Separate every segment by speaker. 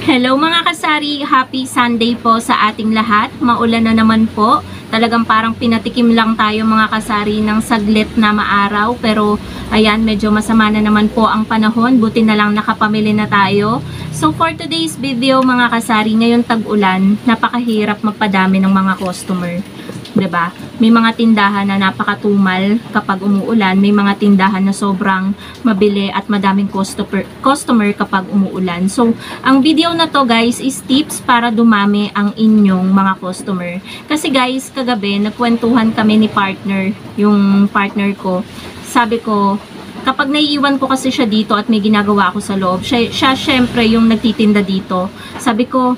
Speaker 1: Hello mga kasari, happy Sunday po sa ating lahat. Maulan na naman po. Talagang parang pinatikim lang tayo mga kasari ng saglit na maaraw. Pero ayan, medyo masama na naman po ang panahon. Buti na lang nakapamili na tayo. So for today's video mga kasari, ngayon tag-ulan, napakahirap magpadami ng mga customer. 'Di ba? May mga tindahan na napakatumal kapag umuulan, may mga tindahan na sobrang mabili at madaming customer kapag umuulan. So, ang video na to guys is tips para dumami ang inyong mga customer. Kasi guys, kagabi nagkwentuhan kami ni partner, yung partner ko. Sabi ko, kapag naiiwan ko kasi siya dito at may ginagawa ako sa loob, siya syempre yung nagtitinda dito. Sabi ko,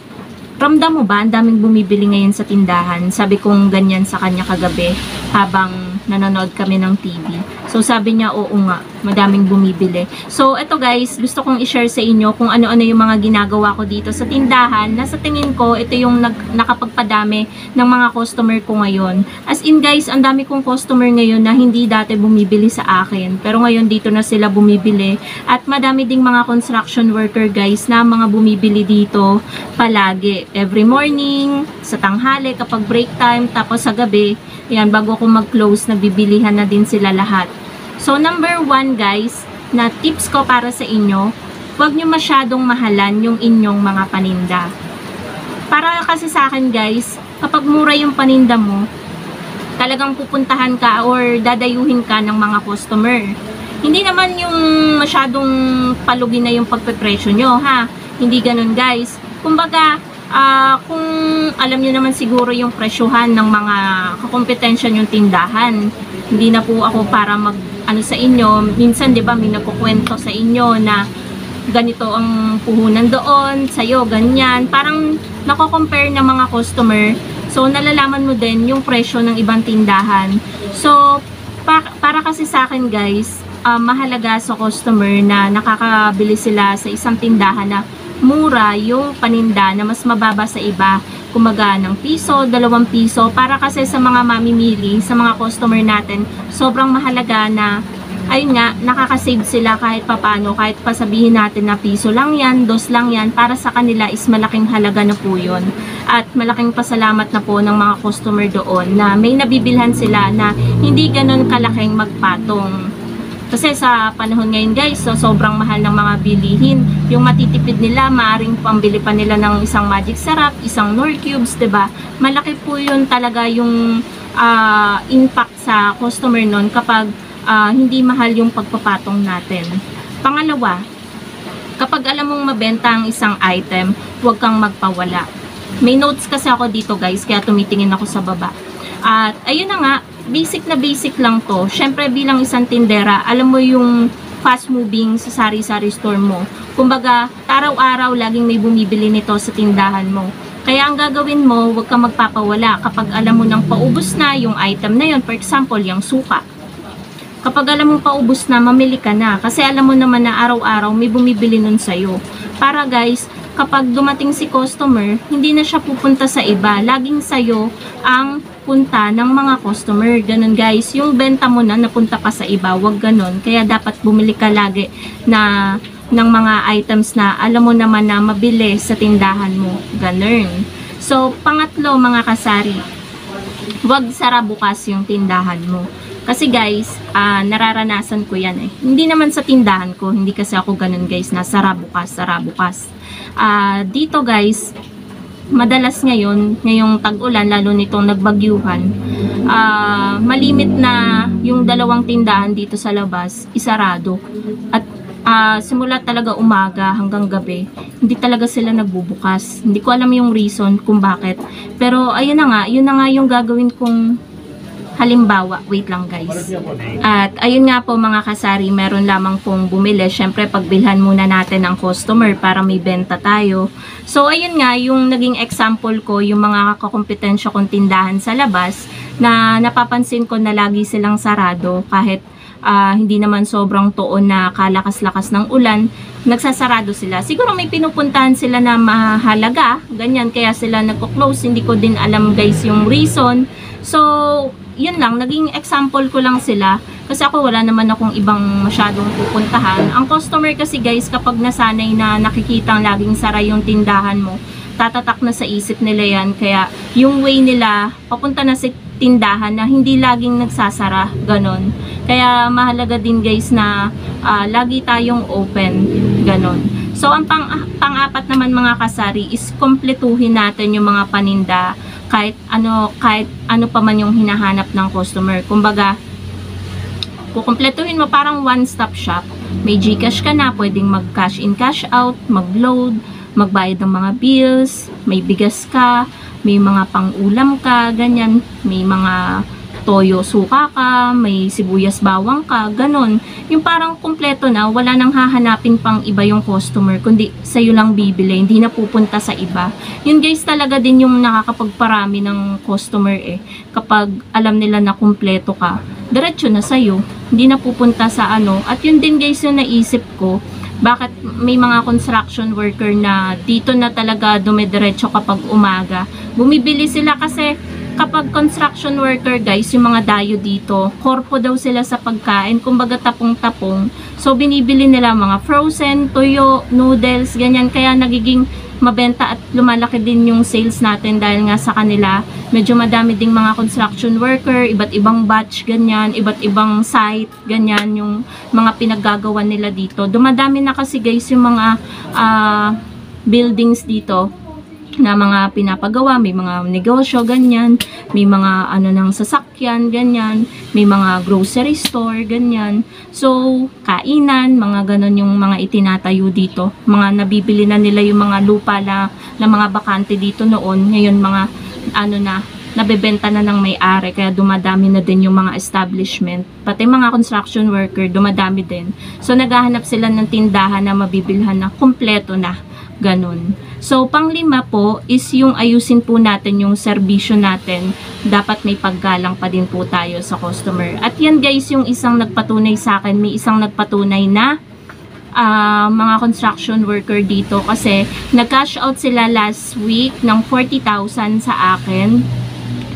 Speaker 1: ramdam mo ba, ang daming bumibili ngayon sa tindahan? Sabi kong ganyan sa kanya kagabi habang nanonood kami ng TV. So sabi niya, oo nga, madaming bumibili. So eto guys, gusto kong i-share sa inyo kung ano-ano yung mga ginagawa ko dito sa tindahan na sa tingin ko, ito yung nakapagpadami ng mga customer ko ngayon. As in guys, ang dami kong customer ngayon na hindi dati bumibili sa akin. Pero ngayon dito na sila bumibili. At madami ding mga construction worker guys na mga bumibili dito palagi. Every morning, sa tanghali, kapag break time, tapos sa gabi, yan, bago ako mag-close, nabibilihan na din sila lahat. So, number 1 guys, na tips ko para sa inyo, huwag nyo masyadong mahalan yung inyong mga paninda. Para kasi sa akin guys, kapag mura yung paninda mo, talagang pupuntahan ka or dadayuhin ka ng mga customer. Hindi naman yung masyadong palugi na yung pagpepresyo nyo, ha? Hindi ganun guys. Kumbaga, kung alam niyo naman siguro yung presyuhan ng mga kakompetensya yung tindahan, hindi na po ako para mag ano sa inyo. Minsan 'di ba may nagkukwento sa inyo na ganito ang puhunan doon, sa'yo ganyan, parang nako-compare ng mga customer. So nalalaman mo din yung presyo ng ibang tindahan. So para kasi sa akin guys, mahalaga sa customer na nakakabili sila sa isang tindahan na mura yung paninda na mas mababa sa iba, kumaga ng piso, 2 piso, para kasi sa mga mamimili, sa mga customer natin, sobrang mahalaga na, ayun nga, nakakasave sila kahit papano, kahit pasabihin natin na piso lang yan, 2 lang yan, para sa kanila is malaking halaga na po yun. At malaking pasalamat na po ng mga customer doon na may nabibilhan sila na hindi ganun kalaking magpatong. Kasi sa panahon ngayon guys, so sobrang mahal ng mga bilihin. Yung matitipid nila, maaring pambili pa nila ng isang Magic Sarap, isang Nor Cubes, 'di ba? Malaki po 'yun talaga yung impact sa customer nun kapag hindi mahal yung pagpapatong natin. Pangalawa, kapag alam mong mabenta ang isang item, huwag kang magpawala. May notes kasi ako dito guys, kaya tumitingin ako sa baba. At ayun na nga, basic na basic lang to. Syempre bilang isang tindera, alam mo yung fast moving sa sari-sari store mo. Kumbaga, araw-araw laging may bumibili nito sa tindahan mo. Kaya ang gagawin mo, huwag kang magpapawala kapag alam mo nang paubos na yung item na yun. For example, yung suka. Kapag alam mo paubos na, mamili ka na. Kasi alam mo naman na araw-araw may bumibili nun sa'yo. Para guys, kapag dumating si customer, hindi na siya pupunta sa iba. Laging sa'yo ang punta ng mga customer. Ganun guys, yung benta mo na napunta pa sa iba, wag ganun. Kaya dapat bumili ka lagi na ng mga items na alam mo naman na mabili sa tindahan mo. Ganun. So, pangatlo mga kasari, wag sara bukas yung tindahan mo. Kasi guys, nararanasan ko yan eh. Hindi naman sa tindahan ko, hindi kasi ako ganun guys, na sara bukas. Dito guys, madalas ngayong tag-ulan, lalo nitong nagbagyuhan, malimit na yung 2 tindahan dito sa labas, isarado. At simula talaga umaga hanggang gabi, hindi talaga sila nagbubukas. Hindi ko alam yung reason kung bakit. Pero ayun na nga yung gagawin kong halimbawa. Wait lang guys. At ayun nga po mga kasari, meron lamang pong bumili. Syempre pagbilhan muna natin ang customer para may benta tayo. So ayun nga, yung naging example ko, yung mga kakompetensya kong tindahan sa labas, na napapansin ko na lagi silang sarado kahit hindi naman sobrang tuon na kalakas-lakas ng ulan, nagsasarado sila. Siguro may pinupuntahan sila na mahalaga, ganyan, kaya sila nagko-close. Hindi ko din alam guys yung reason. So yun lang, naging example ko lang sila. Kasi ako wala naman akong ibang masyadong pupuntahan. Ang customer kasi guys, kapag nasanay na nakikita laging sara yung tindahan mo, tatatak na sa isip nila yan. Kaya yung way nila, papunta na sa tindahan na hindi laging nagsasara, ganon. Kaya mahalaga din guys na lagi tayong open, ganon. So ang pang-apat naman mga kasari is kompletuhin natin yung mga paninda kahit ano pa man yung hinahanap ng customer. Kumbaga, kukumpletuhin mo parang one-stop shop. May GCash ka na, pwedeng mag-cash in, cash out, mag-load, magbayad ng mga bills, may bigas ka, may mga pang-ulam ka, ganyan, may mga toyo, suka ka, may sibuyas, bawang ka, ganon. Yung parang kumpleto na, wala nang hahanapin pang iba yung customer, kundi sa'yo lang bibili, hindi na pupunta sa iba. Yun guys, talaga din yung nakakapagparami ng customer kapag alam nila na kumpleto ka, diretso na sa'yo, hindi na pupunta sa ano. At yun din guys yung naisip ko, bakit may mga construction worker na dito na talaga dumidiretso kapag umaga. Bumibili sila kasi kapag construction worker guys, yung mga dayo dito, korpo daw sila sa pagkain, kumbaga tapong-tapong. So binibili nila mga frozen, toyo, noodles, ganyan. Kaya nagiging mabenta at lumalaki din yung sales natin dahil nga sa kanila. Medyo madami ding mga construction worker, iba't ibang batch, ganyan, iba't ibang site, ganyan yung mga pinaggagawa nila dito. Dumadami na kasi guys yung mga buildings dito na mga pinapagawa, may mga negosyo, ganyan, may mga ano ng sasakyan, ganyan, may mga grocery store, ganyan. So, kainan, mga ganon yung mga itinatayo dito. Mga nabibili na nila yung mga lupa na mga bakante dito noon. Ngayon, mga ano na, nabebenta na ng may-ari, kaya dumadami na din yung mga establishment. Pati mga construction worker, dumadami din. So, naghahanap sila ng tindahan na mabibilhan na kompleto na. Ganun. So, panglima po is yung ayusin po natin yung serbisyo natin. Dapat may paggalang pa din po tayo sa customer. At yan guys, yung isang nagpatunay sa akin, may isang nagpatunay na mga construction worker dito kasi nag-cash out sila last week ng 40,000 sa akin.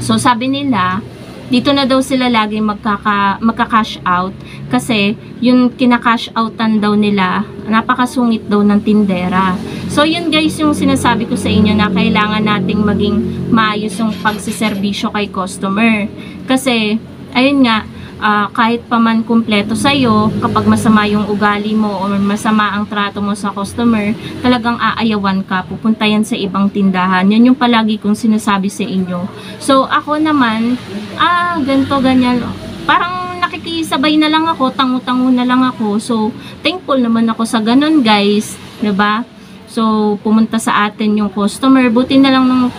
Speaker 1: So, sabi nila, dito na daw sila lagi magka-cash out kasi yung kina-cash outan daw nila, napakasungit daw ng tindera. So, yun guys yung sinasabi ko sa inyo na kailangan nating maging maayos yung pagsiservisyo kay customer. Kasi, ayun nga, kahit pa man kumpleto sa'yo, kapag masama yung ugali mo o masama ang trato mo sa customer, talagang aayawan ka, pupunta yan sa ibang tindahan. Yan yung palagi kong sinasabi sa inyo. So, ako naman, ganito, ganyan, parang nakikisabay na lang ako, tangu-tangu na lang ako. So, thankful naman ako sa ganun guys, 'di ba? So, pumunta sa atin yung customer, buti na lang ng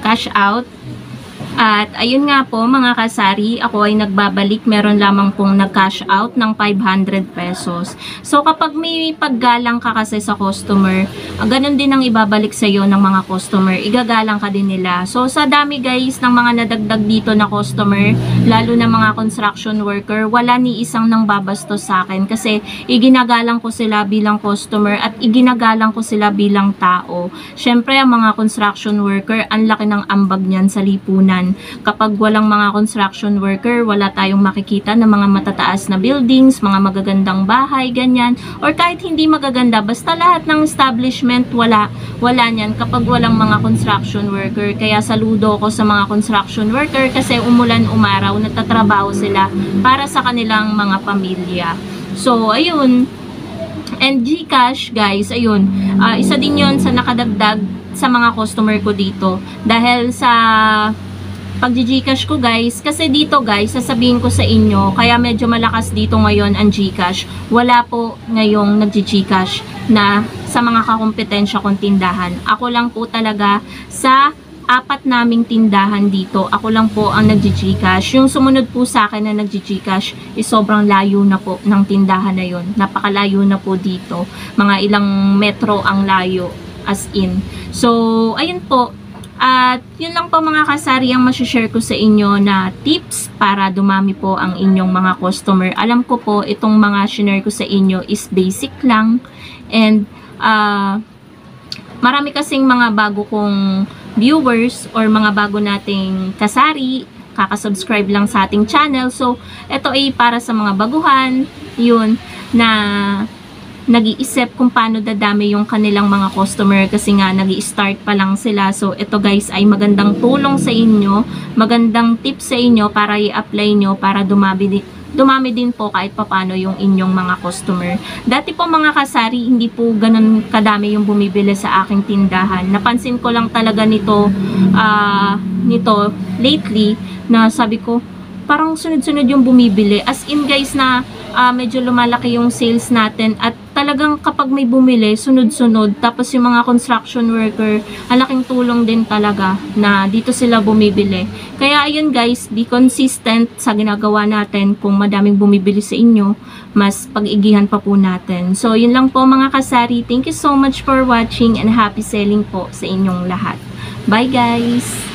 Speaker 1: cash out. At ayun nga po mga kasari, ako ay nagbabalik, meron lamang pong nag-cash out ng 500 pesos. So kapag may paggalang ka kasi sa customer, ganun din ang ibabalik sa iyo ng mga customer, igagalang ka din nila. So sa dami guys ng mga nadagdag dito na customer, lalo na mga construction worker, wala ni isang nang babastos sa akin kasi iginagalang ko sila bilang customer at iginagalang ko sila bilang tao. Syempre ang mga construction worker, ang laki ng ambag niyan sa lipunan. Kapag walang mga construction worker, wala tayong makikita ng mga matataas na buildings, mga magagandang bahay, ganyan. Or kahit hindi magaganda, basta lahat ng establishment, wala niyan kapag walang mga construction worker. Kaya saludo ko sa mga construction worker kasi umulan umaraw, nagtatrabaho sila para sa kanilang mga pamilya. So, ayun. And GCash, guys, ayun. Isa din yon sa nakadagdag sa mga customer ko dito. Dahil sa pag-GCash ko guys, kasi dito guys, sasabihin ko sa inyo, kaya medyo malakas dito ngayon ang GCash. Wala po ngayong nag-GCash na sa mga kakompetensya kong tindahan. Ako lang po talaga sa 4 naming tindahan dito, ako lang po ang nag-GCash. Yung sumunod po sa akin na nag-GCash is sobrang layo na po ng tindahan na yun. Napakalayo na po dito. Mga ilang metro ang layo, as in. So, ayun po. At yun lang po mga kasari ang masishare ko sa inyo na tips para dumami po ang inyong mga customer. Alam ko po itong mga share ko sa inyo is basic lang. And marami kasing mga bago kong viewers or mga bago nating kasari, kakasubscribe lang sa ating channel. So, ito ay para sa mga baguhan, yun, na nag-iisip kung paano dadami yung kanilang mga customer kasi nga nag-i-start pa lang sila. So, ito guys ay magandang tulong sa inyo, magandang tip sa inyo para i-apply nyo para dumami din po kahit papano yung inyong mga customer. Dati po mga kasari, hindi po ganun kadami yung bumibili sa aking tindahan. Napansin ko lang talaga nito lately na sabi ko, parang sunod-sunod yung bumibili. As in guys na medyo lumalaki yung sales natin at talagang kapag may bumili, sunod-sunod. Tapos yung mga construction worker, ang laking tulong din talaga na dito sila bumibili. Kaya ayun guys, be consistent sa ginagawa natin. Kung madaming bumibili sa inyo, mas pag-igihan pa po natin. So yun lang po mga kasari. Thank you so much for watching and happy selling po sa inyong lahat. Bye guys!